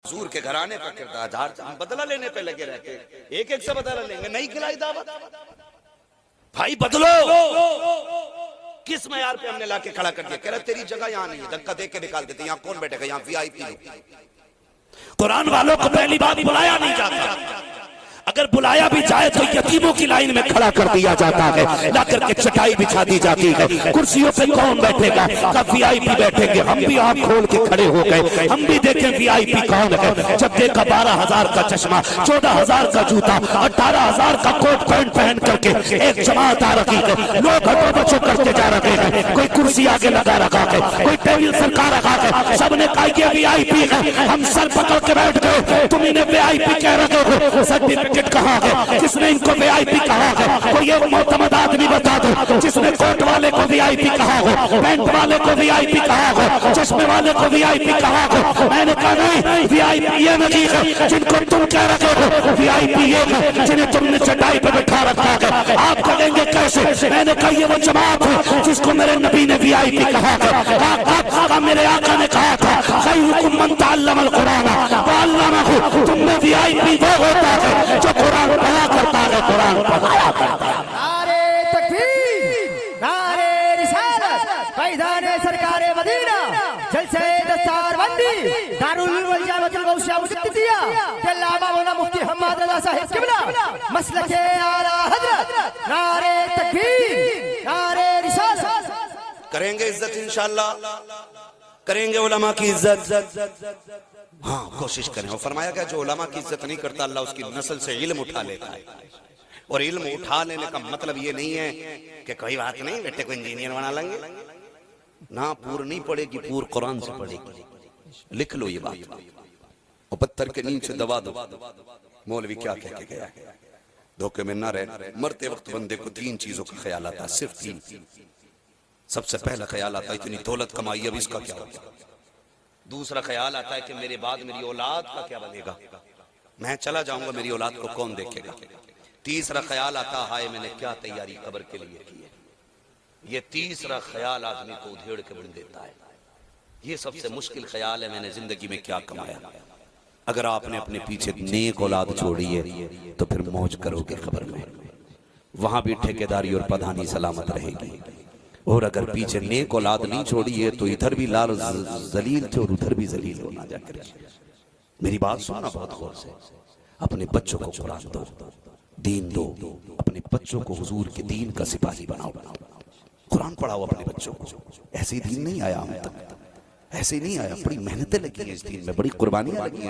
हुजूर के घराने का किरदार, हम बदला लेने पे लगे रहते, एक एक से बदला लेंगे, नहीं खिलाई दावत। भाई बदलो। किस मयार पे हमने लाके खड़ा कर दिया? कह रहा तेरी जगह यहाँ नहीं है, धक्का दे के निकाल देते, यहाँ कौन बैठेगा, यहाँ वीआईपी लोग। कुरान वालों को पहली बात बुलाया नहीं जाता, अगर बुलाया भी जाए तो यतीमों की लाइन में खड़ा कर दिया जाता है, ला करके चटाई बिछा दी जाती है। कुर्सियों पे कौन बैठेगा? का वीआईपी बैठेंगे। हम भी आंख खोल के खड़े हो गए, हम भी देखें वीआईपी कौन है। जब देखा 12,000 का चश्मा, 14,000 का जूता, 18,000 का कोट पैंट पहन करके एक जमात आ रखी है, लोग हटो बचो करते जा रहे हैं। कोई कुर्सी आगे लगा रखा है, कोई टेबल सरकार रखा है, सबने कहा ये वीआईपी है। हम सर पकड़ के बैठ गए, तुम इन्हें वीआईपी कह रहे हो, सर्टिफिकेट कहाँ है? किसने इनको वीआईपी कहा है? कोई एक मोतमद आदमी बता दो जिसने कोट वाले को वीआईपी कहा हो, पैंट वाले को वीआईपी कहा हो, चश्मे वाले को वीआईपी कहा हो। मैंने कहा नहीं, वीआईपी ये नहीं है जिनको तुम कह रहे हो, वीआईपी ये है जिन्हें तुमने चटाई पे बैठा रखा है। आप कहेंगे कैसे? मैंने कहा ये वो जमात है जिसको मेरे नबी ने वीआईपी कहा है। मेरे आका ने कहा था खैरुकुम मन तअल्लमल कुरान व अल्लमहु, तुमने वीआईपी वो होता है जो कुरान पढ़ा करता है, कुरान पढ़ाया करता है। नारे तकबीर, नारे रिसालत, पैदाने सरकारे मदीना, जलसे दस्तारबंदी, दारुल वलियावतुल गौसिया मुजद्दिदिया, अल्लामा मौलाना मुफ्ती हम्माद रज़ा साहिब किबला, मसलके आला हजरत। नारे तकबीर, नारे रिसालत। करेंगे इज्जत इंशाअल्लाह, करेंगे उलमा की इज्जत। हाँ कोशिश करें। और फरमाया गया जो उलमा की इज्जत नहीं करता अल्लाह उसकी नस्ल से इल्म उठा लेता है। और इल्म उठा लेने का मतलब ये नहीं है कि कोई बात नहीं बेटे को इंजीनियर बना लेंगे ना, पूर नहीं पड़ेगी, पूर कुरान से पड़ेगी। लिख लो ये बात, और पत्थर के नीचे दबा दो। मौलवी क्या कह के गया? धोखे में ना रहे। मरते वक्त बंदे को 3 चीजों का ख्याल आता है, सिर्फ 3। सबसे पहला ख्याल आता है इतनी दौलत कमाई, अब इसका क्या होगा। दूसरा ख्याल आता है कि मेरे बाद मेरी औलाद का क्या बनेगा, मैं चला जाऊंगा मेरी औलाद को कौन देखेगा। तीसरा ख्याल आता है मैंने क्या तैयारी कब्र के लिए की है। ये तीसरा ख्याल आदमी को उधेड़ के बन देता है। ये सबसे मुश्किल ख्याल है, मैंने जिंदगी में क्या कमाया। अगर आपने अपने पीछे नेक औलाद छोड़ी है तो फिर मौज करोगे कब्र में, वहां भी ठेकेदारी और प्रधानी सलामत रहेगी। और अगर पीछे नेक औलाद नहीं छोड़ी है तो इधर भी लाल जलील थे और उधर भी जलील होना जाकर। मेरी बात सुनना बहुत गौर से। अपने बच्चों को कुरान दो, दीन दो, अपने बच्चों को हुजूर के दीन का सिपाही बनाओ। कुरान पढ़ाओ अपने बच्चों को। ऐसे ही दीन नहीं आया हम तक, ऐसे नहीं आया। बड़ी मेहनतें लगी हैं इस दीन में, बड़ी कुर्बानियां लगी हैं।